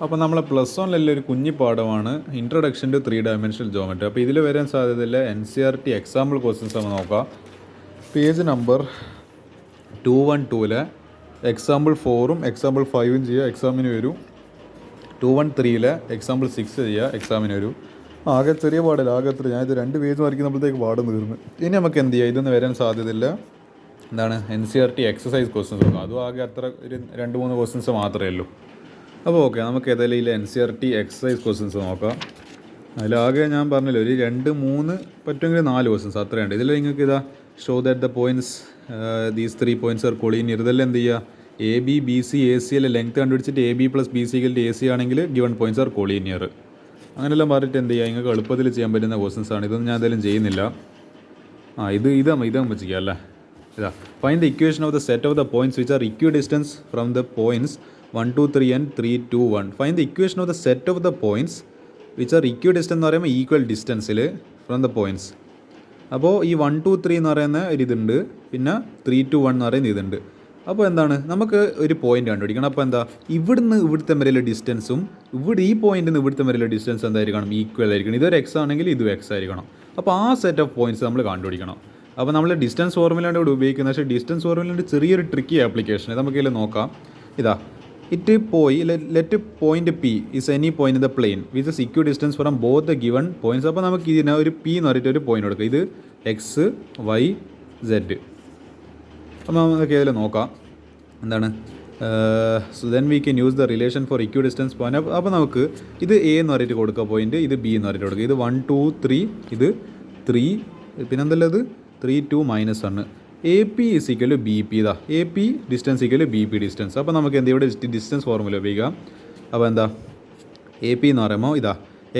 അപ്പോൾ നമ്മളെ പ്ലസ് വണ്ണിലുള്ള ഒരു കുഞ്ഞി പാഠമാണ് ഇൻട്രൊഡക്ഷൻ ടു 3 ഡയമെൻഷണൽ ജോമെട്രി. അപ്പോൾ ഇതിൽ വരാൻ സാധ്യതയില്ല NCERT എക്സാമ്പിൾ ക്വസ്റ്റ്യൻസ് നമ്മൾ നോക്കാം. പേജ് നമ്പർ 212 എക്സാമ്പിൾ 4ഉം എക്സാമ്പിൾ 5ഉം ചെയ്യുക, എക്സാമിന് വരും. 213 എക്സാമ്പിൾ 6 ചെയ്യുക, എക്സാമിന് വരും. ആകെ ചെറിയ പാടില്ല, ആകെ എത്ര ഞാനിത് 2 പേജ് വരയ്ക്കുമ്പോഴത്തേക്ക് പാടും തീർന്ന്. ഇനി നമുക്ക് എന്ത് ചെയ്യുക, ഇതൊന്നും വരാൻ സാധ്യതയില്ല. എന്താണ് NCERT എക്സസൈസ് ക്വസ്റ്റ്യൻസ് നോക്കാം. അതും ആകെ അത്ര ഒരു 2-3 ക്വസ്റ്റ്യൻസ് മാത്രമേ ഉള്ളൂ. അപ്പോൾ ഓക്കെ, നമുക്ക് ഏതായാലും NCERT എക്സസൈസ് ക്വസ്റ്റ്യൻസ് നോക്കാം. അതിലാകെ ഞാൻ പറഞ്ഞല്ലോ ഒരു 2-3 പറ്റുമെങ്കിൽ 4 ക്വസ്റ്റ്യൻസ് അത്രയുണ്ട്. ഇതിൽ നിങ്ങൾക്ക് ഇതാ show that the points these 3 points are collinear. ഇതെല്ലാം എന്ത് ചെയ്യുക, AB, BC, AC ലെങ്ത് കണ്ടുപിടിച്ചിട്ട് AB + BC = AC ആണെങ്കിൽ ഗിവൺ പോയിൻറ്റ്സ് ആർ കൊളീനിയർ. അങ്ങനെയെല്ലാം പറഞ്ഞിട്ട് എന്ത് ചെയ്യുക, നിങ്ങൾക്ക് എളുപ്പത്തിൽ ചെയ്യാൻ പറ്റുന്ന ക്വസ്റ്റ്യൻസ് ആണ്. ഇതൊന്നും ഞാൻ എന്തായാലും ചെയ്യുന്നില്ല. ഇതാകുമ്പോൾ ചെയ്യാം അല്ലേ. ഇതാ find the equation of the set of the points which are equidistant from the points 1, 2, 3 and 3, 2, 1. Find the equation of the set of the points which are equidistant എന്ന് പറയുമ്പോൾ ഈക്വൽ ഡിസ്റ്റൻസിൽ from the points. അപ്പോൾ ഈ 1, 2, 3 എന്ന് പറയുന്ന ഒരു ഇതുണ്ട്, പിന്നെ 3, 2, 1 എന്ന് പറയുന്ന ഇതുണ്ട്. അപ്പോൾ എന്താണ്, നമുക്ക് ഒരു പോയിന്റ് കണ്ടുപിടിക്കണം. അപ്പോൾ എന്താ, ഇവിടുന്ന് ഇവിടുത്തെ വരെയുള്ള ഡിസ്റ്റൻസും ഈ പോയിന്റിൽ നിന്ന് ഇവിടുത്തെ വരെയുള്ള ഡിസ്റ്റൻസ് എന്തായിരിക്കണം, ഈക്വൽ ആയിരിക്കണം. ഇതൊരു എക്സ് ആണെങ്കിൽ ഇതും എക്സ് ആയിരിക്കണം. അപ്പോൾ ആ സെറ്റ് ഓഫ് പോയിന്റ്സ് നമ്മൾ കണ്ടുപിടിക്കണം. അപ്പോൾ നമ്മൾ ഡിസ്റ്റൻസ് ഫോർമുലയാണ് ഇവിടെ ഉപയോഗിക്കുന്നത്. പക്ഷേ ഡിസ്റ്റൻസ് ഫോർമുലയുടെ ചെറിയൊരു ട്രിക്കി ആപ്ലിക്കേഷൻ നമുക്കിതിൽ നോക്കാം. ഇതാ let point P is any point in the plane with a equal distance from both the given points. അപ്പോൾ നമുക്ക് ഇതിനെ ഒരു P എന്ന് പറഞ്ഞിട്ട് ഒരു പോയിന്റ് കൊടുക്കുക. ഇത് X, Y, Z. അപ്പോൾ നമുക്ക് ഇതിൽ നോക്കാം എന്താണ്. So then we can use the relation for equidistant point. അപ്പോൾ നമുക്ക് ഇത് A എന്ന് പറഞ്ഞിട്ട് കൊടുക്കുക പോയിന്റ്, ഇത് B എന്ന് പറഞ്ഞിട്ട് കൊടുക്കുക. ഇത് 1, 2, 3, ഇത് 3, പിന്നെന്തല്ല ഇത് 3, 2, -1. AP = BP. ഇതാ AP ഡിസ്റ്റൻസ് = BP ഡിസ്റ്റൻസ്. അപ്പോൾ നമുക്ക് എന്ത് ഇവിടെ ഡിസ്റ്റൻസ് ഫോർമുല ഉപയോഗിക്കാം. അപ്പോൾ എന്താ AP എന്ന് പറയുമ്പോൾ ഇതാ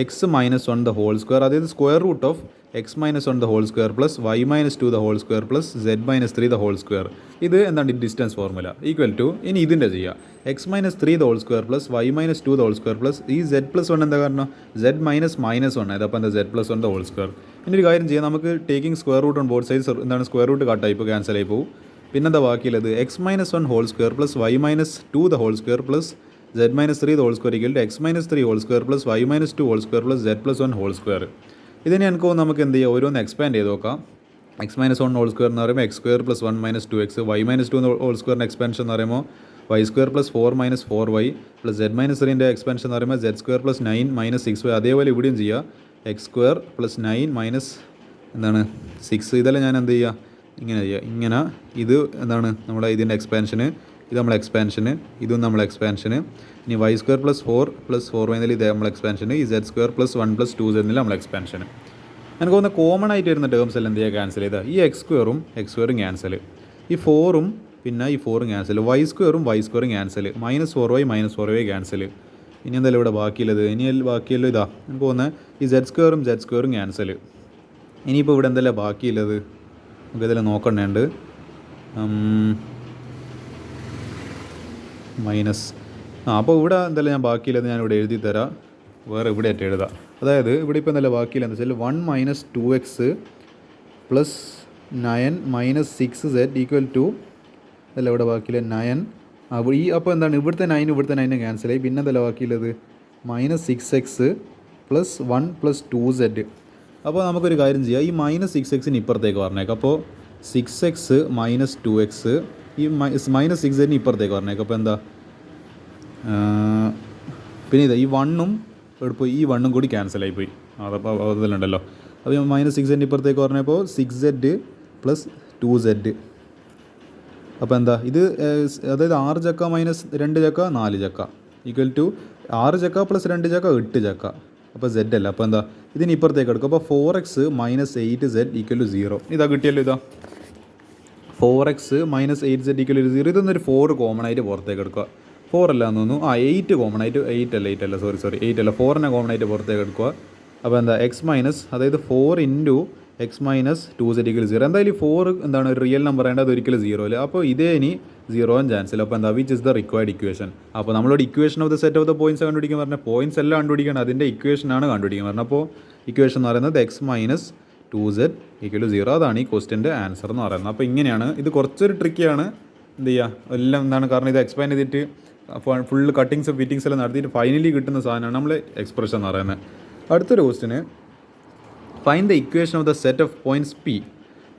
X - 1 the whole square, അതായത് square root of X - 1 the whole square plus Y - 2 the whole square plus Z - 3 the whole square. ഇത് എന്താണ് ഡിസ്റ്റൻസ് ഫോർമുല ഈക്വൽ ടു, ഇനി ഇതിൻ്റെ ചെയ്യുക X - 3 the whole square plus Y - 2 the whole square plus ഈ Z+1 എന്താ കാരണം Z - -1 അപ്പോൾ എന്താ Z+1 the whole square. ഇനി ഒരു കാര്യം ചെയ്യാം, നമുക്ക് taking square root on both sides എന്താണ് സ്ക്വയർ റൂട്ട് കട്ടായി ഇപ്പോൾ ക്യാൻസൽ ആയി പോകും. പിന്നെന്താ ബാക്കിയുള്ളത് X - 1 whole square plus Y - 2 the whole square plus Z - 3 the whole square = X - 3 whole square plus Y - 2 whole square plus Z+1 whole square. ഇതിനെ എനിക്ക് നമുക്ക് എന്ത് ചെയ്യാം, ഓരോന്ന് എക്സ്പാൻഡ് ചെയ്ത് നോക്കാം. X - 1 whole square എന്ന് പറയുമ്പോൾ X² + 1 - 2X, Y - 2 whole square expansion എന്ന് പറയുമ്പോൾ Y² + 4 - 4Y plus Z - 3ൻ്റെ expansion എന്ന് പറയുമ്പോൾ Z² + 9 - 6Y. അതേപോലെ ഇവിടെയും ചെയ്യുക X² + 9 - 6. ഇതെല്ലാം ഞാൻ എന്ത് ചെയ്യുക, ഇങ്ങനെ ചെയ്യുക. ഇങ്ങനെ ഇത് എന്താണ് നമ്മുടെ ഇതിൻ്റെ എക്സ്പാൻഷന്, ഇത് നമ്മളെ എക്സ്പാൻഷന്, ഇതും നമ്മളെ എക്സ്പാൻഷന്. ഇനി Y² + 4 + 4Y എന്നതിൽ ഇത് നമ്മളെ എക്സ്പാൻഷന്, ഈ Z² + 1 + 2Z എന്നതിൽ നമ്മളെ എക്സ്പാൻഷന്. എനിക്ക് തോന്നുന്ന കോമൺ ആയിട്ട് വരുന്ന ടേംസ് എല്ലാം എന്ത് ചെയ്യുക, ക്യാൻസൽ ചെയ്താൽ ഈ X² ക്യാൻസൽ, ഈ 4ഉം പിന്നെ ഈ 4ഉം cancel, Y² cancel, -4Y -4Y cancel. ഇനി എന്തായാലും ഇവിടെ ബാക്കിയുള്ളത്, ബാക്കിയല്ലോ ഇതാ എനിക്ക് തോന്നുന്നത് ഈ Z² ക്യാൻസൽ. ഇനിയിപ്പോൾ ഇവിടെ എന്തെല്ലാം ബാക്കിയുള്ളത് നമുക്ക് ഇതെല്ലാം നോക്കണ്ടേണ്ട്. അപ്പോൾ ഇവിടെ എന്തെല്ലാം ഞാൻ ബാക്കിയുള്ളത് ഞാൻ ഇവിടെ എഴുതി തരാം, വേറെ ഇവിടെ ആയിട്ട് എഴുതാം. അതായത് ഇവിടെ ഇപ്പോൾ എന്തെല്ലാം ബാക്കിയില്ല എന്ന് വെച്ചാൽ 1 - 2X + 9 - 6Z = അതല്ല ഇവിടെ ബാക്കിയില്ല 9. അപ്പോൾ എന്താണ് ഇവിടുത്തെ 9 ക്യാൻസലായി. പിന്നെ എന്തെല്ലാം ബാക്കിയുള്ളത് -6X + 1 + 2Z. അപ്പോൾ നമുക്കൊരു കാര്യം ചെയ്യാം, ഈ -6Xന് ഇപ്പുറത്തേക്ക് പറഞ്ഞേക്കാം. അപ്പോൾ 6X - 2X, ഈ -6Zന് ഇപ്പുറത്തേക്ക് പറഞ്ഞേക്കാം. അപ്പോൾ എന്താ, പിന്നെ ഇതാ ഈ 1ഉം ഇവിടെ പോയി, ഈ 1ഉം കൂടി ക്യാൻസലായി പോയി. അതപ്പോൾ അതിലുണ്ടല്ലോ. അപ്പോൾ -6Zന് ഇപ്പുറത്തേക്ക് പറഞ്ഞപ്പോൾ 6Z + 2Z. അപ്പോൾ എന്താ ഇത്, അതായത് 6 ചക്ക - 2 ചക്ക 4 ചക്ക = 6 ചക്ക + 2 ചക്ക 8 ചക്ക. അപ്പോൾ Z അല്ല, അപ്പോൾ എന്താ ഇതിന് ഇപ്പുറത്തേക്ക് എടുക്കും. അപ്പോൾ 4X - 8Z = 0. ഇതാ കിട്ടിയല്ലോ, ഇതാ 4X - 8Z = 0. ഇതൊന്നൊരു 4 കോമൺ ആയിട്ട് പുറത്തേക്ക് എടുക്കുക. 4 അല്ല എന്ന് തോന്നുന്നു, 8 കോമൺ ആയിട്ട്, 8 അല്ല സോറി 8 അല്ല 4നെ കോമൺ ആയിട്ട് പുറത്തേക്ക് എടുക്കുക. അപ്പോൾ എന്താ അതായത് 4 × X - 2Z = 0. എന്തായാലും 4 എന്താണ് ഒരു റിയൽ നമ്പർ ആയതുകൊണ്ട് അത് ഒരിക്കലും 0 അല്ല. അപ്പോൾ ഇതേ ഇനി 0 ചാൻസ് ഇല്ല. അപ്പോൾ എന്താ which is the required equation. അപ്പോൾ നമ്മളോട് equation of the set of the points കണ്ടുപിടിക്കാൻ പറഞ്ഞാൽ പോയിൻറ്റ്സ് എല്ലാം കണ്ടുപിടിക്കണം, അതിൻ്റെ ഇക്വേഷനാണ് കണ്ടുപിടിക്കാൻ പറഞ്ഞത്. അപ്പോൾ ഇക്വേഷൻ എന്ന് പറയുന്നത് X - 2Z = 0. അതാണ് ഈ ക്വസ്റ്റ്യൻ്റെ ആൻസർ എന്ന് പറയുന്നത്. അപ്പോൾ ഇങ്ങനെയാണ് ഇത്, കുറച്ചൊരു ട്രിക്കിയാണ്. എന്ത് ചെയ്യുക എല്ലാം എന്താണ്, കാരണം ഇത് എക്സ്പാൻഡ് ചെയ്തിട്ട് ഫുള്ള് കട്ടിങ്സ് ഫിറ്റിങ്സ് എല്ലാം നടത്തിയിട്ട് ഫൈനലി കിട്ടുന്ന സാധനമാണ് നമ്മൾ എക്സ്പ്രഷൻ എന്ന് പറയുന്നത്. അടുത്തൊരു ക്വസ്റ്റിന് find the equation of the set of points P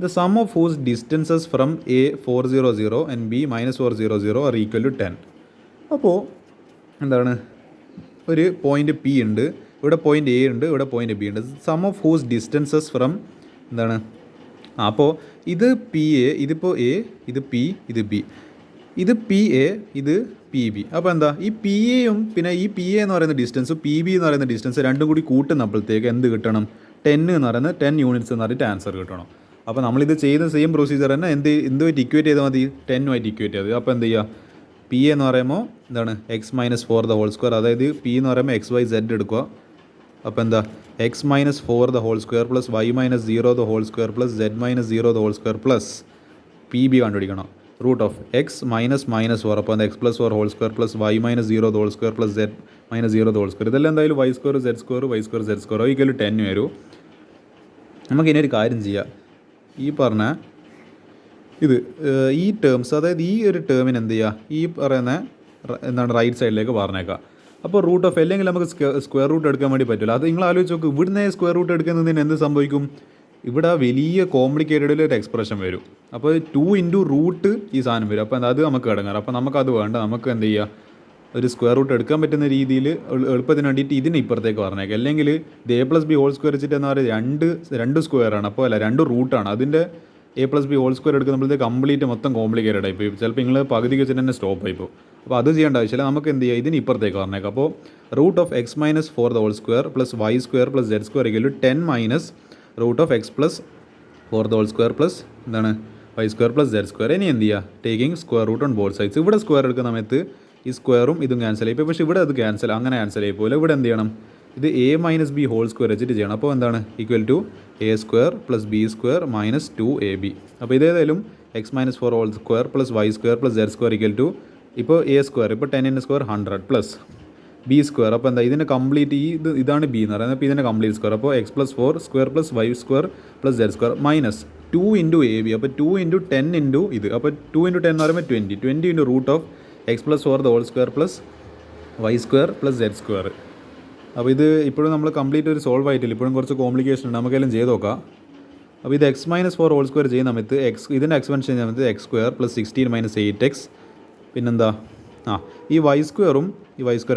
the sum of whose distances from A 400 and B -400 are equal to 10. അപ്പോൾ എന്താണ്, ഒരു പോയിൻറ്റ് പി ഉണ്ട്, ഇവിടെ പോയിൻറ്റ് എ ഉണ്ട്, ഇവിടെ പോയിൻറ്റ് ബി ഉണ്ട്. Sum of whose distances from എന്താണ്, അപ്പോൾ ഇത് പി എ, ഇതിപ്പോൾ എ, ഇത് പി, ഇത് ബി, ഇത് പി എ, ഇത് പി ബി. അപ്പോൾ എന്താ, ഈ പി എയും പിന്നെ ഈ പി എ എന്ന് പറയുന്ന ഡിസ്റ്റൻസ് പി ബി എന്ന് പറയുന്ന ഡിസ്റ്റൻസ് രണ്ടും കൂടി കൂട്ടുന്നപ്പോഴത്തേക്ക് എന്ത് കിട്ടണം, 10 എന്ന് പറയുന്നത് 10 യൂണിറ്റ്സ് എന്ന് പറഞ്ഞിട്ട് ആൻസർ കിട്ടണം. അപ്പോൾ നമ്മളിത് ചെയ്ത സെയിം പ്രൊസീജിയർ തന്നെ എന്തുമായിട്ട് ഇക്വേറ്റ് ചെയ്താൽ മതി, 10 ഇക്വേറ്റ് ചെയ്ത്. അപ്പോൾ എന്ത് ചെയ്യുക, പി എന്ന് പറയുമ്പോൾ എന്താണ് x-4 അതായത് പി എന്ന് പറയുമ്പോൾ XYZ എടുക്കുക. അപ്പോൾ എന്താ x-4 plus y-0 plus z-0 plus P B കണ്ടുപിടിക്കണം. റൂട്ട് ഓഫ് x -4 അപ്പോൾ എന്താ x+4 plus y-0 plus z-0 ഇതെല്ലാം എന്തായാലും y² z² ഈക്വൽ ടു 10 വരും. നമുക്കിനി ഒരു കാര്യം ചെയ്യാം, ഈ പറഞ്ഞ ഇത് ഈ ടേംസ്, അതായത് ഈ ഒരു ടേമിന് എന്ത് ചെയ്യുക, ഈ പറയുന്ന എന്താണ് റൈറ്റ് സൈഡിലേക്ക് പറഞ്ഞേക്കാം. അപ്പോൾ റൂട്ട് ഓഫ് അല്ലെങ്കിൽ നമുക്ക് സ്ക്വയർ റൂട്ട് എടുക്കാൻ വേണ്ടി പറ്റില്ല. അത് നിങ്ങൾ ആലോചിച്ച് നോക്കും, ഇവിടുന്ന് സ്ക്വയർ റൂട്ട് എടുക്കുന്നതിന് എന്ത് സംഭവിക്കും, ഇവിടെ വലിയ കോംപ്ലിക്കേറ്റഡിൽ ഒരു എക്സ്പ്രഷൻ വരും. അപ്പോൾ 2 ഇൻറ്റു റൂട്ട് ഈ സാധനം വരും. അപ്പോൾ അത് നമുക്ക് കിടങ്ങാറ്. അപ്പോൾ നമുക്കത് വേണ്ട, നമുക്ക് എന്ത് ചെയ്യുക, ഒരു സ്ക്വയർ റൂട്ട് എടുക്കാൻ പറ്റുന്ന രീതിയിൽ എളുപ്പത്തിന് വേണ്ടിയിട്ട് ഇതിന് ഇപ്പുറത്തേക്ക് പറഞ്ഞേക്കാം. അല്ലെങ്കിൽ ഇത് a+b² വെച്ചിട്ട് എന്ന് പറയുന്നത് രണ്ട് സ്ക്വയറാണ്, അപ്പോൾ അല്ല 2 റൂട്ടാണ്. അതിൻ്റെ a+b² എടുക്കുമ്പോഴത്തേക്ക് കംപ്ലീറ്റ് മൊത്തം കോംപ്ലിക്കേറ്റഡ് ആയിപ്പോയി. ചിലപ്പോൾ നിങ്ങൾ പകുതിക്ക് വെച്ചിട്ട് തന്നെ സ്റ്റോപ്പ് ആയിപ്പോൾ. അപ്പോൾ അത് ചെയ്യേണ്ട ആവശ്യമില്ല, നമുക്ക് എന്ത് ചെയ്യുക, ഇതിന് ഇപ്പുറത്തേക്ക് പറഞ്ഞേക്കാം. അപ്പോൾ root of x-4 plus y² plus z² equal to 10 root of x+4 plus എന്താണ് y² പ്ലസ് z². ഇനി എന്ത് ചെയ്യുക, taking square root on both sides. ഇവിടെ സ്ക്വയർ എടുക്കുന്ന സമയത്ത് ഈ സ്ക്വയറും ഇതും ക്യാൻസൽ ആയിപ്പോൾ, പക്ഷേ ഇവിടെ അത് അങ്ങനെ ക്യാൻസൽ ആയി പോലെ. ഇവിടെ എന്ത് ചെയ്യണം, ഇത് a-b² വെച്ചിട്ട് ചെയ്യണം. അപ്പോൾ എന്താണ് equal to a² plus b² minus 2ab. അപ്പോൾ ഇതേതായാലും x-4 plus y² plus z² equal to ഇപ്പോൾ a², ഇപ്പോൾ 10 100 പ്ലസ് b². അപ്പോൾ എന്താ, ഇതിൻ്റെ കംപ്ലീറ്റ് ഇതാണ് b എന്ന് പറയുന്നത്. അപ്പോൾ ഇതിൻ്റെ കംപ്ലീറ്റ് സ്ക്വയർ, അപ്പോൾ x+4 plus y² plus z² minus 2 into ab. അപ്പോൾ 2 ഇൻറ്റു 10 ഇൻറ്റു ഇത്, അപ്പോൾ 2 ഇൻറ്റു 10 എന്ന് പറയുമ്പോൾ 20 into root of x+4 plus y² plus z². അപ്പോൾ ഇത് ഇപ്പോഴും നമ്മൾ കംപ്ലീറ്റ് ഒരു സോൾവ് ആയിട്ടില്ല, ഇപ്പോഴും കുറച്ച് കോംപ്ലിക്കേഷൻ ഉണ്ട്, നമുക്കെല്ലാം ചെയ്ത് നോക്കാം. അപ്പോൾ ഇത് x-4 ചെയ്യുന്ന സമയത്ത് ഇതിൻ്റെ എക്സ്പെൻഷൻ ചെയ്യുന്ന സമയത്ത് x² പ്ലസ് 16 - 8x, പിന്നെന്താ ഈ y²ഉം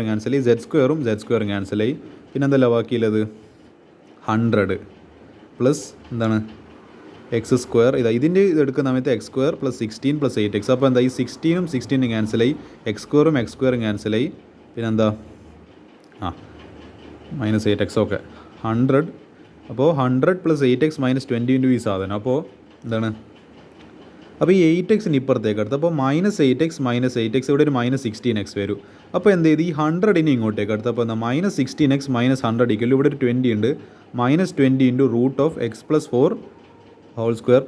ക്യാൻസൽ ആയി, z² ക്യാൻസൽ ആയി, പിന്നെന്തല്ല ബാക്കിയുള്ളത് 100 പ്ലസ് എന്താണ് x². ഇതിൻ്റെ ഇത് എടുക്കുന്ന സമയത്ത് x² പ്ലസ് 16 പ്ലസ് 8x. അപ്പോൾ എന്താ, ഈ 16 ക്യാൻസൽ ആയി, x² ക്യാൻസൽ ആയി, പിന്നെന്താ -8x. ഓക്കെ 100, അപ്പോൾ 100 പ്ലസ് 8x മൈനസ് 20 ഇൻറ്റു ഈ സാധനം. അപ്പോൾ എന്താണ്, അപ്പോൾ ഈ 8xന് ഇപ്പുറത്തേക്ക് എടുത്ത്, അപ്പോൾ -8x ഇവിടെ ഒരു -16x വരും. അപ്പോൾ എന്ത് ചെയ്ത്, ഈ 100 ഇനി ഇങ്ങോട്ടേക്ക് എടുത്ത്, അപ്പോൾ എന്താ -16x മൈനസ് 100 ഈക്വൽ ഇവിടെ ഒരു 20 ഉണ്ട്, -20 into root of x+4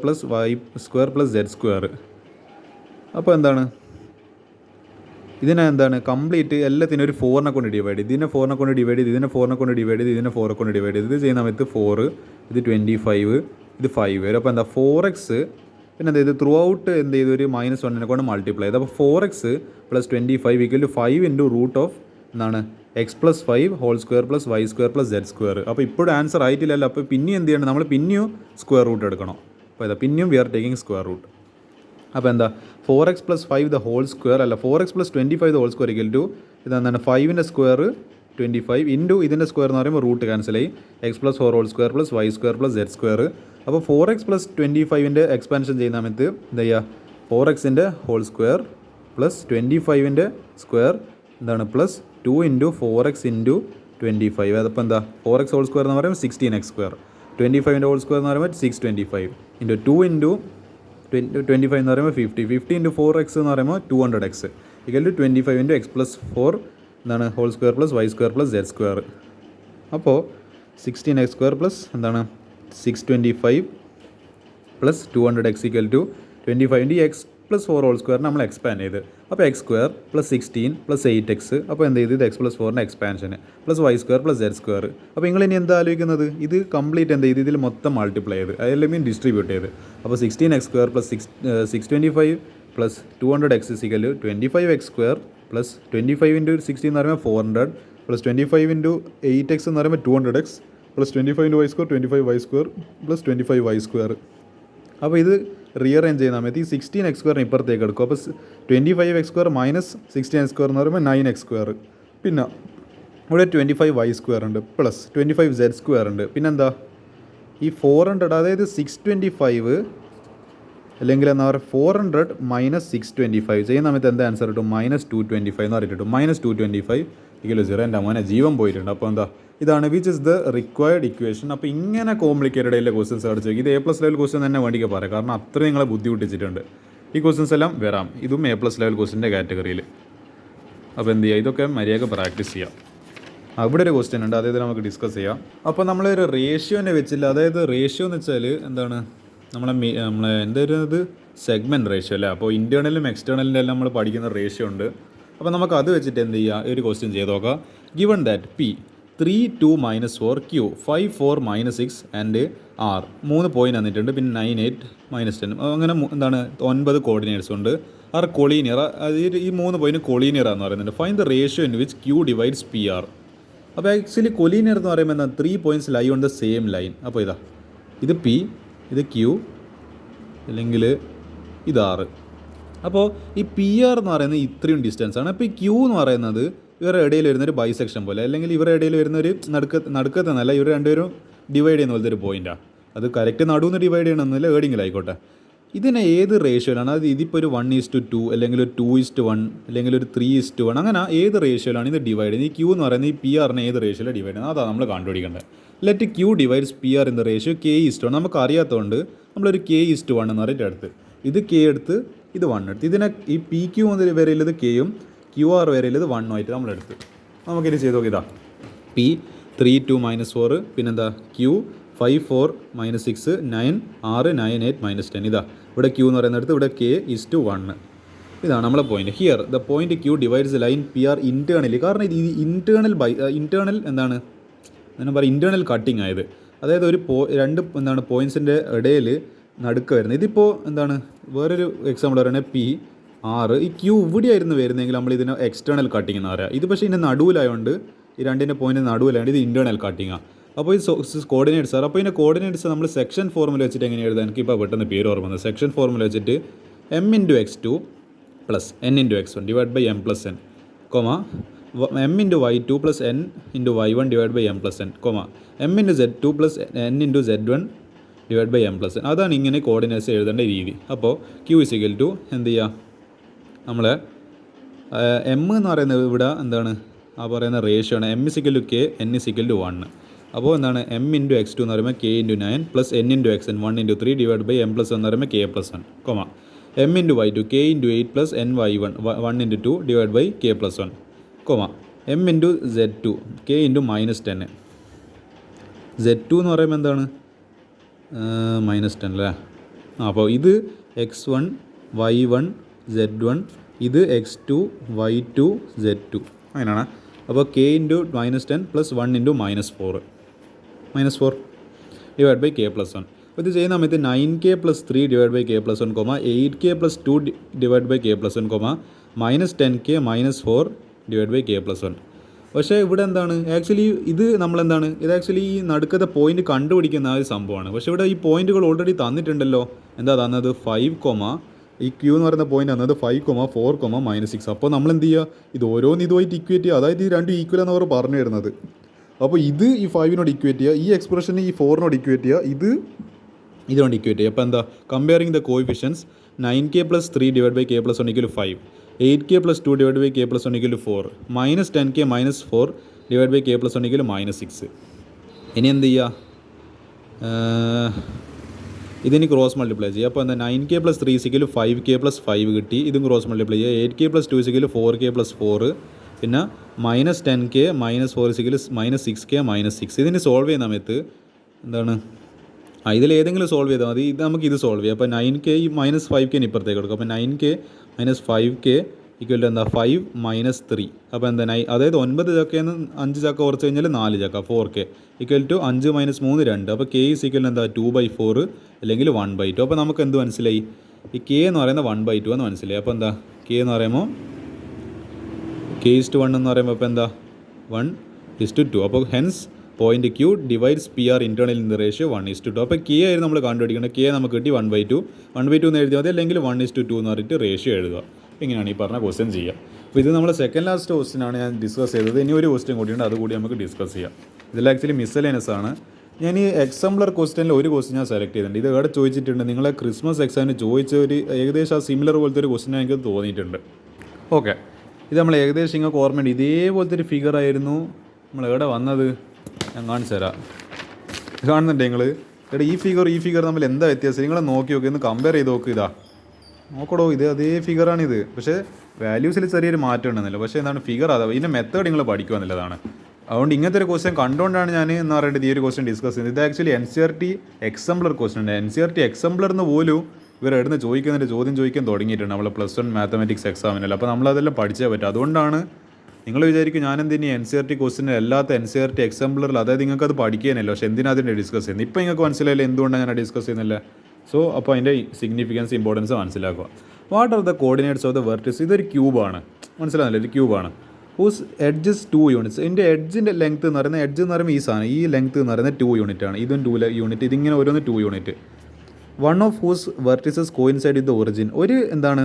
plus y² plus z². അപ്പോൾ എന്താണ്, ഇതിനെ എന്താണ് കംപ്ലീറ്റ് എല്ലാത്തിനും ഒരു 4 കൊണ്ട് ഡിവൈഡ് ചെയ്ത്, ഇതിനെ 4 കൊണ്ട് ഡിവൈഡ് ചെയ്ത്, ഇതിനെ 4 കൊണ്ട് ഡിവൈഡ് ചെയ്ത്, ഇതിനെ 4 കൊണ്ട് ഡിവൈഡ് ചെയ്ത്, ഇത് ചെയ്യുന്ന സമയത്ത് 4, ഇത് 25, ഇത് 5 വരും. അപ്പോൾ എന്താ 4x, പിന്നെ എന്ത് ചെയ്ത് ത്രൂ ഔട്ട് എന്ത് ചെയ്ത് ഒരു -1 കൊണ്ട് മൾട്ടിപ്ലൈ ചെയ്ത്, അപ്പോൾ 4x plus 25 equal to 5 into root of എന്താണ് x+5 plus y² plus z². അപ്പോൾ ഇപ്പോഴും ആൻസർ ആയിട്ടില്ലല്ലോ. അപ്പോൾ പിന്നെയും എന്ത് ചെയ്യണം, നമ്മൾ പിന്നെയും സ്ക്വയർ റൂട്ട് എടുക്കണം. അപ്പോൾ ഇതാ പിന്നെയും we are taking square root. അപ്പോൾ എന്താ 4x plus 5 the whole square അല്ല 4x plus 25 the whole square equal to ഇതെന്താണ് 5ൻ്റെ സ്ക്വയർ 25 ഇൻറ്റു ഇതിൻ്റെ സ്ക്വയർ എന്ന് പറയുമ്പോൾ റൂട്ട് ക്യാൻസൽ ആയി, x+4 plus y² plus z². അപ്പോൾ 4x പ്ലസ് 25ൻ്റെ എക്സ്പാൻഷൻ ചെയ്യുന്ന സമയത്ത് എന്താ ചെയ്യുക, 4xൻ്റെ ഹോൾ സ്ക്വയർ പ്ലസ് 25ൻ്റെ സ്ക്വയർ എന്താണ് പ്ലസ് 2 ഇൻറ്റു 4x ഇൻറ്റു 25. അതപ്പോൾ എന്താ 4x ഹോൾ സ്ക്വയർ എന്ന് പറയുമ്പോൾ 16x², 25ൻ്റെ ഹോൾ സ്ക്വയർ എന്ന് പറയുമ്പോൾ 625 ഇൻറ്റു 2 ഇൻറ്റു 25 എന്ന് പറയുമ്പോൾ 50 ഇൻറ്റു 4x എന്ന് പറയുമ്പോൾ 200x equal to 25 into x+4 എന്താണ് whole square plus y² plus z². അപ്പോൾ 16x² പ്ലസ് എന്താണ് 625 plus 200x equal to 25 into x+4 whole സ്ക്വയറിന് നമ്മൾ എക്സ്പാൻഡ് ചെയ്ത്, അപ്പോൾ x² പ്ലസ് 16 പ്ലസ് 8x. അപ്പോൾ എന്ത് ചെയ്ത് ഇത് x+4ൻ്റെ എക്സ്പാൻഷന് പ്ലസ് y² പ്ലസ് z². അപ്പോൾ നിങ്ങൾ ഇനി എന്താ ആലോചിക്കുന്നത്, ഇത് കംപ്ലീറ്റ് എന്ത് ചെയ്ത് ഇതിൽ മൊത്തം മൾട്ടിപ്ലൈ ചെയ്ത് അതെല്ലാം ഡിസ്ട്രിബ്യൂട്ട് ചെയ്ത്, അപ്പോൾ 16x² plus 625 plus 200x equal to 25x² plus 25 into 60 എന്ന് പറയുമ്പോൾ 400 പ്ലസ് 25 ഇൻറ്റു 8x എന്ന് പറയുമ്പോൾ 200x plus 25 into y square 25y square plus 25y square. അപ്പോൾ ഇത് റീഅറേഞ്ച് ചെയ്യുന്ന സമയത്ത് ഈ 16x² ഇപ്പുറത്തേക്ക് എടുക്കും. അപ്പോൾ 25x² മൈനസ് 16x² എന്ന് പറയുമ്പോൾ 9x². പിന്നെ ഇവിടെ 25y² ഉണ്ട് പ്ലസ് 25z² ഉണ്ട്. പിന്നെന്താ ഈ 400, അതായത് 625 അല്ലെങ്കിൽ എന്താ പറയുക 400 മൈനസ് 625 ചെയ്യുന്ന സമയത്ത് എന്താ ആൻസർ കിട്ടും? -225 എന്ന് പറഞ്ഞിട്ട് കിട്ടും. -225 = 0. എൻ്റെ മോനെ ജീവൻ പോയിട്ടുണ്ട്. അപ്പോൾ എന്താ ഇതാണ് which is the required equation. അപ്പോൾ ഇങ്ങനെ കോംപ്ലിക്കേറ്റഡ് ആയിട്ടുള്ള ക്വസ്റ്റ്യൻസ് അടിച്ചു ഇത് A+ ലെവൽ ക്വസ്റ്റ്യൻ തന്നെ വേണ്ടിക്ക് പറയാം, കാരണം അത്രയും നിങ്ങളെ ബുദ്ധിമുട്ടിച്ചിട്ടുണ്ട്. ഈ ക്വസ്റ്റ്യൻസ് എല്ലാം വരാം, ഇതും A+ ലെവൽ ക്വസ്റ്റ്യൻ്റെ കാറ്റഗറിയിൽ. അപ്പോൾ എന്ത് ചെയ്യുക, ഇതൊക്കെ മര്യാദ പ്രാക്ടീസ് ചെയ്യാം. അവിടെ ഒരു ക്വസ്റ്റ്യൻ ഉണ്ട്, അതായത് നമുക്ക് ഡിസ്കസ് ചെയ്യാം. അപ്പോൾ നമ്മളൊരു റേഷ്യോനെ വെച്ചില്ല, അതായത് റേഷ്യോ എന്ന് വെച്ചാൽ എന്താണ് നമ്മളെ എന്തായിരുന്നത് സെഗ്മെൻറ്റ് റേഷ്യോ അല്ലേ. അപ്പോൾ ഇൻറ്റേർണലും എക്സ്റ്റേർണലിൻ്റെ എല്ലാം നമ്മൾ പഠിക്കുന്ന റേഷ്യോ ഉണ്ട്. അപ്പോൾ നമുക്ക് അത് വെച്ചിട്ട് എന്ത് ചെയ്യുക, ഒരു ക്വസ്റ്റ്യൻ ചെയ്ത് നോക്കാം. Given that P 3 2 -4 Q 5 4 -6 and R 3 point തന്നിട്ടുണ്ട്. പിന്നെ 9 8 -10 അങ്ങനെ എന്താണ് 9 കോർഡിനേറ്റ്സ് ഉണ്ട്. ആർ കൊളീനിയർ, അതായത് ഈ 3 പോയിന്റ് കൊളീനിയർ എന്ന് പറയുന്നുണ്ട്. Find the ratio in which Q divides PR. അപ്പോൾ ആക്ച്വലി കൊലീനിയർ എന്ന് പറയുമ്പോൾ എന്താ 3 points lie on the same line. അപ്പോൾ ഇത് P, ഇത് Q, അല്ലെങ്കിൽ ഇത് R. അപ്പോൾ ഈ PR എന്ന് പറയുന്നത് ഇത്രയും ഡിസ്റ്റൻസ് ആണ്. അപ്പോൾ ഈ Q എന്ന് പറയുന്നത് ഇവരുടെ ഇടയിൽ വരുന്നൊരു ബൈസെക്ഷൻ പോലെ, അല്ലെങ്കിൽ ഇവരുടെ ഇടയിൽ വരുന്നൊരു നടുക്കത്തെന്നല്ല, ഇവർ രണ്ടുപേരും ഡിവൈഡ് ചെയ്യുന്ന പോലത്തെ ഒരു പോയിൻറ്റാണ്. അത് കറക്റ്റ് നടുവെന്ന് ഡിവൈഡ് ചെയ്യണമെന്നില്ല, ഏടെങ്കിലായിക്കോട്ടെ. ഇതിനെ ഏത് റേഷ്യോയിലാണ്, അത് ഇതിപ്പോൾ ഒരു 1:2 അല്ലെങ്കിൽ ഒരു 2:1 അല്ലെങ്കിൽ ഒരു 3:1 അങ്ങനെ ഏത് റേഷ്യോയിലാണ് ഇത് ഡിവൈഡ് ചെയ്യുന്നത്? ഈ Q എന്ന് പറയുന്നത് ഈ PR-നെ ഏത് റേഷ്യോയിലാണ് ഡിവൈഡ് ചെയ്യുന്നത്? അതാണ് നമ്മൾ കണ്ടുപിടിക്കേണ്ടത്. Let Q divides PR in the ratio K:1. നമുക്ക് അറിയാത്തതുകൊണ്ട് നമ്മളൊരു K:1 എന്ന് പറഞ്ഞിട്ട് എടുത്ത് ഇത് K എടുത്ത് ഇത് 1 എടുത്ത് ഇതിനെ ഈ PQ മുതൽ വരെയുള്ളത് Kയും QR വരെയുള്ളത് 1 ആയിട്ട് നമ്മളെടുത്ത് നമുക്കിത് ചെയ്ത് നോക്കിയതാ. P 3 2 -4 പിന്നെന്താ Q 5 4 -6 9 6 9 8 -10. ഇതാ ഇവിടെ Q എന്ന് പറയുന്നിടത്ത് ഇവിടെ K:1. ഇതാണ് നമ്മളെ point. Here the point Q divides line PR internally. കാരണം ഇത് ഇൻറ്റേർണൽ എന്താണ് ഞാൻ പറയുക ഇൻറ്റേർണൽ കട്ടിങ് ആയത്, അതായത് ഒരു രണ്ട് എന്താണ് പോയിൻറ്റ്സിൻ്റെ ഇടയിൽ നടുക്ക് വരുന്നത്. ഇതിപ്പോൾ എന്താണ് വേറൊരു എക്സാമ്പിൾ പറയുന്നത് P R, ഈ Q ഇവിടെയായിരുന്നു വരുന്നതെങ്കിൽ നമ്മൾ ഇതിനെ എക്സ്റ്റേണൽ കട്ടിങ് എന്ന് പറയാം. ഇത് പക്ഷേ ഇതിൻ്റെ നടുവിലായതുകൊണ്ട് ഈ രണ്ടിൻ്റെ പോയിൻറ്റ് നടുവിലായതുകൊണ്ട് ഇത് ഇൻറ്റേർണൽ കട്ടിങ്ങാണ്. അപ്പോൾ ഈ കോർഡിനേറ്റ്സ് ആണ്. അപ്പോൾ ഇതിൻ്റെ കോർഡിനേറ്റ്സ് നമ്മൾ സെക്ഷൻ ഫോർമുല വെച്ചിട്ട് എങ്ങനെ എഴുതാൻ എനിക്കിപ്പോൾ പെട്ടെന്ന് പേര് ഓർമ്മ വന്നത്. സെക്ഷൻ ഫോർമുല വെച്ചിട്ട് m×x2 + n×x1 / m+n, m×y2 + n×y1 / m+n, m×z2 + n×z1 / m+n. അതാണ് ഇങ്ങനെ കോർഡിനേറ്റ്സ് എഴുതേണ്ട രീതി. അപ്പോൾ Q = എന്ത് ചെയ്യുക, നമ്മൾ M എന്ന് പറയുന്നത് ഇവിടെ എന്താണ് ആ പറയുന്ന റേഷ്യോ ആണ്. m = k, n = 1. അപ്പോൾ എന്താണ് m×x2 എന്ന് പറയുമ്പോൾ k×9 + n×xn 1×3 / m+1 എന്ന് പറയുമ്പോൾ k+1, m×y2 k×8 + ny1 1×2 / k+1, m×z2 k×-10. z2 എന്ന് പറയുമ്പോൾ എന്താണ് -10 അല്ലേ. അപ്പോൾ ഇത് x1 y1 z1, ഇത് x2 y2 z2 അങ്ങനെയാണ്. അപ്പോൾ k×-10 + 1×-4 / k+1. അപ്പോൾ ഇത് ചെയ്യുന്ന സമയത്ത് 9k + 3 / k+1, 8k + 2 / k+1, -10k -4 / k+1. പക്ഷേ ഇവിടെ എന്താണ് ആക്ച്വലി ഇത് നമ്മളെന്താണ് ഇത് ആക്ച്വലി ഈ നടുക്കത്തെ പോയിന്റ് കണ്ടുപിടിക്കുന്ന ആ ഒരു സംഭവമാണ്. പക്ഷേ ഇവിടെ ഈ പോയിന്റുകൾ ഓൾറെഡി തന്നിട്ടുണ്ടല്ലോ. എന്താ തന്നത്? 5, ഈ Q എന്ന് പറയുന്ന പോയിന്റ് തന്നത് 5, 4, -6. അപ്പോൾ നമ്മൾ എന്ത് ചെയ്യുക, ഇത് ഓരോന്ന് ഇതുമായിട്ട് ഇക്വേറ്റ് ചെയ്യുക. അതായത് ഈ രണ്ട് ഈക്വൽ എന്ന് അവർ പറഞ്ഞു തരുന്നത്. അപ്പോൾ ഇത് ഈ 5-നോട് ഇക്വേറ്റ് ചെയ്യുക, ഈ എക്സ്പ്രഷന് ഈ 4-നോട് ഇക്വേറ്റ് ചെയ്യുക, ഇതുകൊണ്ട് ഇക്വേറ്റ് ചെയ്യുക. അപ്പോൾ എന്താ comparing the coefficients 9k + 3 / k+1 = 5, 8k + 2 / k+1 = 4, -10k -4 / k+1 = -6. ഇനി എന്ത് ചെയ്യുക, ഇതിന് ക്രോസ് മൾട്ടിപ്ലൈ ചെയ്യുക. അപ്പോൾ എന്താ 9k + 3 = 5k + 5 കിട്ടി. ഇതും ക്രോസ് മൾട്ടിപ്ലൈ ചെയ്യുക. 8k + 2 = 4k + 4, പിന്നെ -10k -4 = -6k -6. ഇതിന് സോൾവ് ചെയ്യുന്ന സമയത്ത് എന്താണ് ഇതിലേതെങ്കിലും സോൾവ് ചെയ്താൽ മതി. ഇത് നമുക്ക് ഇത് സോൾവ് ചെയ്യാം. അപ്പോൾ 9k ഈ -5k ഇപ്പുറത്തേക്ക് കൊടുക്കും. അപ്പോൾ 9k - 5k = എന്താ 5 - 3. അപ്പോൾ എന്താ അതായത് 9 ചക്കയിൽ നിന്ന് 5 ചക്ക കുറച്ച് കഴിഞ്ഞാൽ 4 ചക്ക 4k = 5 - 3 2. അപ്പോൾ k = എന്താ 2/4 അല്ലെങ്കിൽ 1/2. അപ്പോൾ നമുക്ക് എന്ത് മനസ്സിലായി, ഈ k എന്ന് പറയുന്നത് 1/2 എന്ന് മനസ്സിലായി. അപ്പോൾ എന്താ k എന്ന് പറയുമ്പോൾ K:1 എന്ന് പറയുമ്പോൾ ഇപ്പോൾ എന്താ 1:2. അപ്പോൾ hence point Q divides PR internal in the ratio 1:2. അപ്പോൾ K ആയിരുന്നു നമ്മൾ കണ്ടുപിടിക്കുന്നത്. K നമുക്ക് കിട്ടി 1/2 എന്ന് എഴുതിയാൽ മതി, അല്ലെങ്കിൽ 1:2 എന്ന് പറഞ്ഞിട്ട് റേഷ്യോ എഴുതുക. ഇങ്ങനെയാണ് ഈ പറഞ്ഞ ക്വസ്റ്റ്യൻ ചെയ്യുക. അപ്പോൾ ഇത് നമ്മൾ സെക്കൻഡ് ലാസ്റ്റ് ക്വസ്റ്റ്യനാണ് ഞാൻ ഡിസ്കസ് ചെയ്തത്. ഇനി ഒരു ക്വസ്റ്റ്യൻ കൂടിയുണ്ട്, അതുകൂടി നമുക്ക് ഡിസ്കസ് ചെയ്യാം. ഇതിൽ ആക്ച്വലി മിസ്സലേനസ് ആണ്. ഞാൻ ഈ എക്സാംപ്ലർ ക്വസ്റ്റ്യനിൽ ഒരു ക്വസ്റ്റ്യൻ ഞാൻ സെലക്ട് ചെയ്തിട്ടുണ്ട്. ഇത് എവിടെ ചോദിച്ചിട്ടുണ്ട്, നിങ്ങളെ ക്രിസ്മസ് എക്സാമിന് ചോദിച്ച ഒരു ഏകദേശം ആ സിമിലർ പോലത്തെ ഒരു ക്വസ്റ്റ്യൻ എനിക്ക് തോന്നിയിട്ടുണ്ട്. ഓക്കെ, ഇത് നമ്മൾ ഏകദേശം നിങ്ങൾക്ക് ഓർമ്മയുണ്ട്, ഇതേപോലത്തെ ഒരു ഫിഗർ ആയിരുന്നു നമ്മൾ എവിടെ വന്നത്, ഞാൻ കാണിച്ചു തരാം. കാണുന്നുണ്ട് നിങ്ങൾ എവിടെ ഈ ഫിഗർ തമ്മിൽ എന്താ വ്യത്യാസം നിങ്ങൾ നോക്കി നോക്കി, ഒന്ന് കമ്പയർ ചെയ്ത് നോക്ക്. ഇതാ നോക്കടോ, ഇത് അതേ ഫിഗറാണിത്, പക്ഷേ വാല്യൂസിൽ ചെറിയൊരു മാറ്റം ഉണ്ടെന്നില്ല. പക്ഷേ എന്താണ് ഫിഗർ അതാ, ഇതിൻ്റെ മെത്തേഡ് നിങ്ങൾ പഠിക്കുക എന്നുള്ളതാണ്. അതുകൊണ്ട് ഇങ്ങനത്തെ ഒരു ക്വസ്റ്റ്യൻ കണ്ടുകൊണ്ടാണ് ഞാൻ എന്ന് പറയുന്നത് ഈ ഒരു ക്വസ്റ്റ്യൻ ഡിസ്കസ് ചെയ്യുന്നത്. ഇത് ആക്ച്വലി NCERT എക്സാംപ്ലർ ക്വസ്റ്റ്യൻ ഉണ്ട്. NCERT എക്സാംപ്ലറിന് പോലും ഇവർ എവിടുന്ന് ചോദിക്കുന്നതിൻ്റെ ചോദ്യം ചോദിക്കാൻ തുടങ്ങിയിട്ടുണ്ട് നമ്മൾ +1 മാത്തമാറ്റിക്സ് എക്സാമിനല്ല. അപ്പോൾ നമ്മളതെല്ലാം പഠിച്ചേ പറ്റും. അതുകൊണ്ടാണ് നിങ്ങൾ വിചാരിക്കും ഞാൻ എന്തിനീ NCERT ക്വസ്റ്റ്യൻ അല്ലാത്ത NCERT എക്സാംപ്ലറിൽ, അതായത് നിങ്ങൾക്ക് അത് പഠിക്കാനല്ലോ, പക്ഷേ എന്തിനാ അതിൻ്റെ ഡിസ്കസ് ചെയ്യുന്നത്. ഇപ്പോൾ നിങ്ങൾക്ക് മനസ്സിലായില്ല എന്തുകൊണ്ടാണ് ഞാൻ ഡിസ്കസ് ചെയ്യുന്നില്ല. സോ അപ്പോൾ അതിൻ്റെ സിഗ്നിഫിക്കൻസ് ഇമ്പോർട്ടൻസ് മനസ്സിലാക്കുക. What are the coordinates of the Virtus. ഇതൊരു ക്യൂബാണ്, മനസ്സിലാകുന്നില്ല, ഒരു ക്യൂബാണ്. Whose edges 2 units. ഇതിൻ്റെ എഡ്ജിൻ്റെ ലെങ്ത്ത് എന്ന് പറയുന്നത്, എഡ്ജ് എന്ന് പറയുമ്പോൾ ഈ സാധനം, ഈ ലെങ്ത്ത് എന്ന് പറയുന്നത് 2 യൂണിറ്റ് ആണ്. ഇതും 2 യൂണിറ്റ്, ഇതിങ്ങനെ ഓരോന്ന് 2 unit. One of whose vertices coincide with the origin. ഒരു എന്താണ്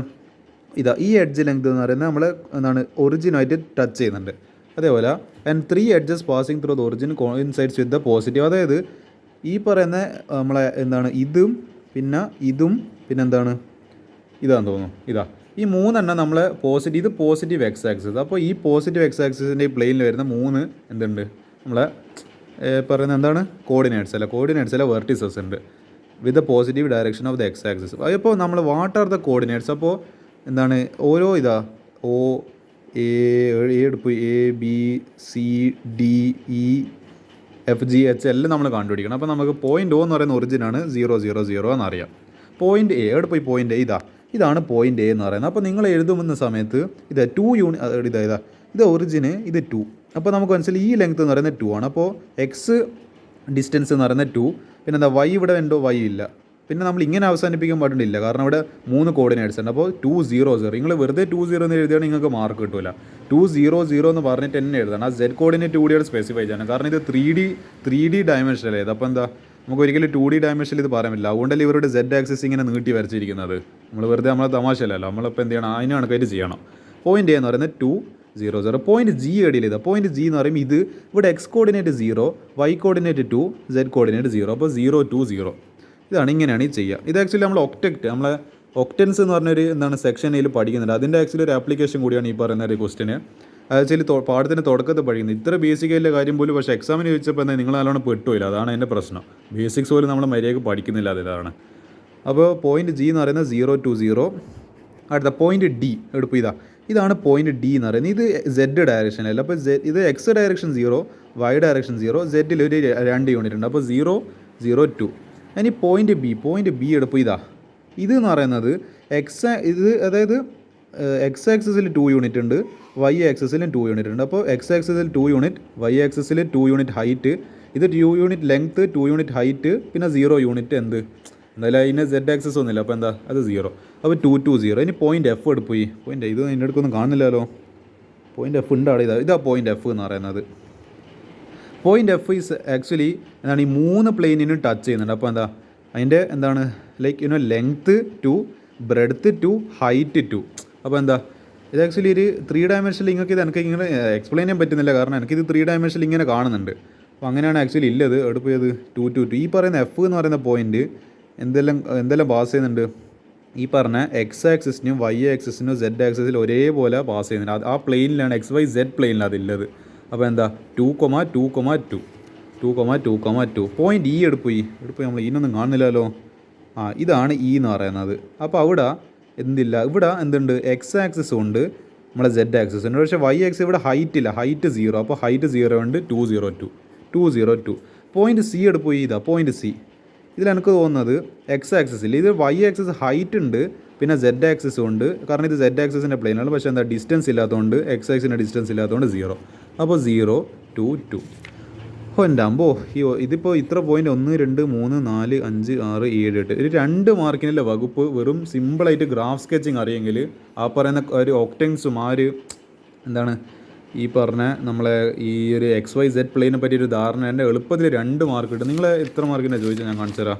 ഇതാ ഈ എഡ്ജ് ലെങ്ത് എന്ന് പറയുന്നത് നമ്മൾ എന്താണ് ഒറിജിനായിട്ട് ടച്ച് ചെയ്യുന്നുണ്ട്. അതേപോലെ and 3 edges passing through the origin coincides with the positive. അതായത് ഈ പറയുന്ന നമ്മളെ എന്താണ് ഇതും പിന്നെ എന്താണ് ഇതാന്ന് തോന്നുന്നു, ഇതാ ഈ 3 എണ്ണം നമ്മളെ ഇത് പോസിറ്റീവ് എക്സ് ആക്സിസ്. അപ്പോൾ ഈ പോസിറ്റീവ് എക്സ് ആക്സിസിൻ്റെ ഈ പ്ലെയിനിൽ വരുന്ന 3 എന്തുണ്ട് നമ്മളെ പറയുന്നത് എന്താണ് കോർഡിനേറ്റ്സ് അല്ല വെർട്ടിസസ് ഉണ്ട് with the positive direction of the X axis. അപ്പോൾ നമ്മൾ വാട്ട് ആർ ദ കോർഡിനേറ്റ്സ്. അപ്പോൾ എന്താണ് ഓരോ ഇതാ O A എടുപ്പ് ABCDEFGH എല്ലാം നമ്മൾ കണ്ടുപിടിക്കണം. അപ്പോൾ നമുക്ക് പോയിൻറ്റ് O എന്ന് പറയുന്ന ഒറിജിനാണ് 000 എന്നറിയാം. പോയിൻറ്റ് A എവിടെ പോയി, പോയിൻറ്റ് A ഇതാണ് പോയിൻറ്റ് A എന്ന് പറയുന്നത്. അപ്പോൾ നിങ്ങൾ എഴുതുന്ന സമയത്ത് ഇത് 2 യൂണിറ്റ് ഇത് ഒറിജിന്, ഇത് 2. അപ്പോൾ നമുക്ക് മനസ്സിലായി ഈ ലെങ്ത് എന്ന് പറയുന്നത് 2 ആണ്. അപ്പോൾ എക്സ് ഡിസ്റ്റൻസ് എന്ന് പറയുന്നത് 2. പിന്നെ എന്താ Y ഇവിടെ ഉണ്ടോ, Y ഇല്ല. പിന്നെ നമ്മൾ ഇങ്ങനെ അവസാനിപ്പിക്കാൻ പാടില്ല, കാരണം ഇവിടെ 3 കോർഡിനേറ്റ്സ് ഉണ്ട്. അപ്പോൾ 200 നിങ്ങൾ വെറുതെ 20 എന്ന് എഴുതിയാൽ നിങ്ങൾക്ക് മാർക്ക് കിട്ടില്ല. 200 എന്ന് പറഞ്ഞിട്ട് തന്നെ എഴുതണം. ആ Z കോർഡിനേറ്റ് കൂടിയാണ് സ്പെസിഫൈ ചെയ്യണം, കാരണം ഇത് 3D ഡയമെൻഷനല്ലേ ഇത്. അപ്പോൾ എന്താ നമുക്ക് ഒരിക്കലും 2D ഡയമെൻഷനിൽ ഇത് പറയാൻ പറ്റില്ല. അതുകൊണ്ടല്ലേ ഇവരുടെ Z ആക്സിസ് ഇങ്ങനെ നീട്ടി വരച്ചിരിക്കുന്നത്. നമ്മൾ വെറുതെ നമ്മളെ തമാശയല്ലല്ലോ, നമ്മളിപ്പോൾ എന്ത് ചെയ്യണം, അതിന് കണക്കായിട്ട് ചെയ്യണം. പോയിൻറ്റ് A എന്ന് പറയുന്നത് 200. പോയിൻറ്റ് G എടിയിൽ ഇതാ, പോയിൻറ്റ് G എന്ന് പറയുമ്പോൾ ഇത് ഇവിടെ X coordinate 0, Y coordinate 2, Z coordinate 0. അപ്പോൾ 0 2 0 ഇതാണ്, ഇങ്ങനെയാണ് ഈ ചെയ്യുക. ഇത് ആക്ച്വലി നമ്മൾ നമ്മളെ ഒക്ടൻസ് എന്ന് പറഞ്ഞൊരു എന്താണ് സെക്ഷനിൽ പഠിക്കുന്നുണ്ട്. അതിൻ്റെ ആക്ച്വലി ഒരു ആപ്ലിക്കേഷൻ കൂടിയാണ് ഈ പറയുന്ന ഒരു ക്വസ്റ്റിന്. ആക്ച്വലി പാഠത്തിൻ്റെ തുടക്കത്തിൽ പഠിക്കുന്നത് ഇത്ര ബേസിക്കായിട്ടുള്ള കാര്യം പോലും, പക്ഷേ എക്സാമിന് ചോദിച്ചപ്പോൾ എന്താ നിങ്ങൾ നല്ലോണം പെട്ടുമില്ല, അതാണ് എൻ്റെ പ്രശ്നം. ബേസിക്സ് പോലും നമ്മൾ മര്യാദയ്ക്ക് പഠിക്കുന്നില്ല, അതിലാണ്. അപ്പോൾ പോയിൻറ്റ് G എന്ന് പറയുന്നത് 0 2 0. അടുത്ത പോയിൻറ്റ് D എടുപ്പ് ഇതാണ് പോയിൻറ്റ് D എന്ന് പറയുന്നത്. ഇത് Z ഡയറക്ഷനല്ല. അപ്പോൾ ഇത് X direction 0, Y direction 0, Z ഒരു 2 യൂണിറ്റ് ഉണ്ട്. അപ്പോൾ 0 0 2. ഇനി പോയിൻറ്റ് ബി എടുപ്പ് ഇത് എന്ന് പറയുന്നത് അതായത് എക്സ് ആക്സിസിൽ 2 യൂണിറ്റ് ഉണ്ട്, Y ആക്സിസിലും 2 യൂണിറ്റ് ഉണ്ട്. അപ്പോൾ എക്സ് ആക്സിസിൽ 2 യൂണിറ്റ്, Y ആക്സിസിൽ 2 യൂണിറ്റ് ഹൈറ്റ്, ഇത് 2 യൂണിറ്റ് ലെങ്ത്ത്, 2 യൂണിറ്റ് ഹൈറ്റ്, പിന്നെ 0 യൂണിറ്റ് എന്തായാലും അതിന് Z ആക്സിസ് ഒന്നുമില്ല. അപ്പോൾ എന്താ അത് 0. അപ്പോൾ 2 2 0. ഇനി പോയിൻറ്റ് F എടുപ്പ് പോയിൻറ്റ് ഇത് എൻ്റെ അടുക്കൊന്നും കാണുന്നില്ലല്ലോ. പോയിൻറ്റ് F ഉണ്ട് അവിടെ, ഇതാ പോയിൻറ്റ് F എന്ന് പറയുന്നത്. പോയിൻറ്റ് F ഈസ് ആക്ച്വലി എന്താണ് ഈ 3 പ്ലെയിനിനും ടച്ച് ചെയ്യുന്നുണ്ട്. അപ്പോൾ എന്താ അതിൻ്റെ എന്താണ് ലൈക്ക് ലെങ്ത്ത് 2, ബ്രെഡ്ത്ത് 2, ഹൈറ്റ് 2. അപ്പോൾ എന്താ ഇത് ആക്ച്വലി ഒരു 3 ഡയമെൻഷനിൽ നിങ്ങൾക്ക് ഇത് എനിക്ക് ഇങ്ങനെ എക്സ്പ്ലെയിൻ ചെയ്യാൻ പറ്റുന്നില്ല, കാരണം എനിക്കിത് 3 ഡയമെൻഷനിൽ ഇങ്ങനെ കാണുന്നുണ്ട്. അപ്പോൾ അങ്ങനെയാണ് ആക്ച്വലി ഇല്ലത്. എടുപ്പ് ചെയ്ത് 2 2 2. ഈ പറയുന്ന F എന്ന് പറയുന്ന പോയിൻറ്റ് എന്തെല്ലാം പാസ് ചെയ്യുന്നുണ്ട്, ഈ പറഞ്ഞ എക്സ് ആക്സിസിനും Y ആക്സിസിനും Z ആക്സിസിനും ഒരേപോലെ പാസ് ചെയ്യുന്നുണ്ട്. ആ പ്ലെയിനിലാണ് XYZ പ്ലെയിനിലാണ് അതില്ലത്. അപ്പോൾ എന്താ 2 2 2 2 2 പോയിൻറ്റ് E എടുപ്പ് നമ്മൾ ഇതിനൊന്നും കാണുന്നില്ലല്ലോ. ഇതാണ് E എന്ന് പറയുന്നത്. അപ്പോൾ അവിടെ എന്തില്ല, ഇവിടെ എന്തുണ്ട്, എക്സ് ആക്സിസ് ഉണ്ട്, നമ്മളെ Z ആക്സിസ് ഉണ്ട്, പക്ഷേ Y ആക്സിസ് ഇവിടെ ഹൈറ്റ് ഇല്ല, ഹൈറ്റ് 0. അപ്പോൾ ഹൈറ്റ് 0 ഉണ്ട്, 202. പോയിൻറ്റ് C എടുപ്പ് പോയിൻറ്റ് C. ഇതിൽ എനിക്ക് തോന്നുന്നത് എക്സ് ആക്സിസിൽ ഇത് Y ആക്സിസ് ഹൈറ്റ് ഉണ്ട്, പിന്നെ Z ആക്സിസും ഉണ്ട്, കാരണം ഇത് Z ആക്സിസിൻ്റെ പ്ലെയിനാണ്. പക്ഷേ എന്താ ഡിസ്റ്റൻസ് ഇല്ലാത്തതുകൊണ്ട്, എക്സ് ആക്സിൻ്റെ ഡിസ്റ്റൻസ് ഇല്ലാത്തതുകൊണ്ട് 0. അപ്പോൾ 0 2 2. എൻ്റെ അമ്പോ ഇതിപ്പോൾ ഇത്ര പോയിൻറ്റ് 1 2 3 4 5 6 7 8 ഒരു 2 മാർക്കിനുള്ള വകുപ്പ് വെറും സിമ്പിളായിട്ട് ഗ്രാഫ് സ്കെച്ചിങ് അറിയെങ്കിൽ ആ പറയുന്ന ഒരു ഒക്ടൻസും ആ ഒരു എന്താണ് ഈ പറഞ്ഞ നമ്മളെ ഈ ഒരു XYZ പ്ലെയിനെ പറ്റിയൊരു ധാരണ എൻ്റെ എളുപ്പത്തിൽ 2 മാർക്ക് കിട്ടും. നിങ്ങൾ എത്ര മാർക്കിനാണ് ചോദിച്ചാൽ ഞാൻ കാണിച്ചു തരാം.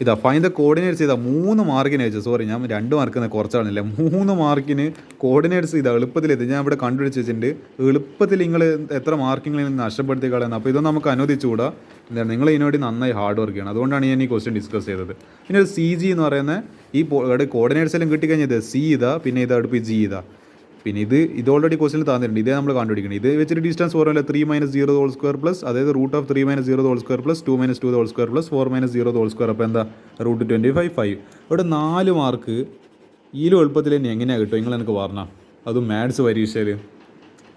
ഇതാ ഫൈൻഡ് ദ കോർഡിനേറ്റ്സ് ചെയ്താൽ 3 മാർക്കിന് വെച്ചു. സോറി, ഞാൻ 2 മാർക്കിന് കുറച്ചാണില്ല, 3 മാർക്കിന് കോർഡിനേറ്റ്സ് ഇതാ എളുപ്പത്തിലെത്തി. ഞാൻ ഇവിടെ കണ്ടുപിടിച്ച് വെച്ചിട്ടുണ്ട്. എളുപ്പത്തിൽ നിങ്ങൾ എത്ര മാർക്കിങ്ങൾ നഷ്ടപ്പെടുത്തി കളയുന്നത്. അപ്പോൾ ഇതൊന്നും നമുക്ക് അനുവദിച്ചുകൂടാ. എന്താണ്, നിങ്ങൾ ഇതിനുവേണ്ടി നന്നായി ഹാർഡ് വർക്ക് ചെയ്യണം. അതുകൊണ്ടാണ് ഞാൻ ഈ ക്വസ്റ്റ്യൻ ഡിസ്കസ് ചെയ്തത്. പിന്നെ ഒരു CG എന്ന് പറയുന്ന ഈ കോർഡിനേറ്റ്സ് എല്ലാം കിട്ടിക്കഴിഞ്ഞത് C ഇതാ, പിന്നെ ഇതാ അടുപ്പ് G ഇതാ. പിന്നെ ഇത് ഓൾറെഡി ക്വസ്റ്റിൽ തന്നിട്ടുണ്ട്. ഇതേ നമ്മൾ കണ്ടുപിടിക്കണം. ഇത് വെച്ചിട്ട് distance formula 3 - 0 whole square plus, അതായത് root of 3 - 0 whole square plus 2 - 2 whole square plus 4 - 0 whole square. അപ്പോൾ എന്താ റൂട്ട് 25 5. ഇവിടെ 4 മാർക്ക് ഈലും എളുപ്പത്തിൽ തന്നെ എങ്ങനെയാണ് കിട്ടും നിങ്ങൾ എനിക്ക് പറഞ്ഞാൽ. അതും മാത്സ് പരീക്ഷയിൽ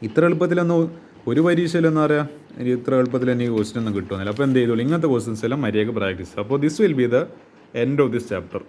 ഇത്ര എളുപ്പത്തിലൊന്നും ഒരു പരീക്ഷയിലെന്ന് പറയാം ഇത്ര എളുപ്പത്തിൽ തന്നെ ഈ ക്വസ്റ്റ്യൻ ഒന്നും കിട്ടുന്നില്ല. അപ്പോൾ എന്ത് ചെയ്തോളൂ, ഇങ്ങനത്തെ ക്വസ്റ്റ്യൻസ് എല്ലാം മര്യാദയ്ക്ക് പ്രാക്ടീസ്. അപ്പോൾ this will be the end of this chapter.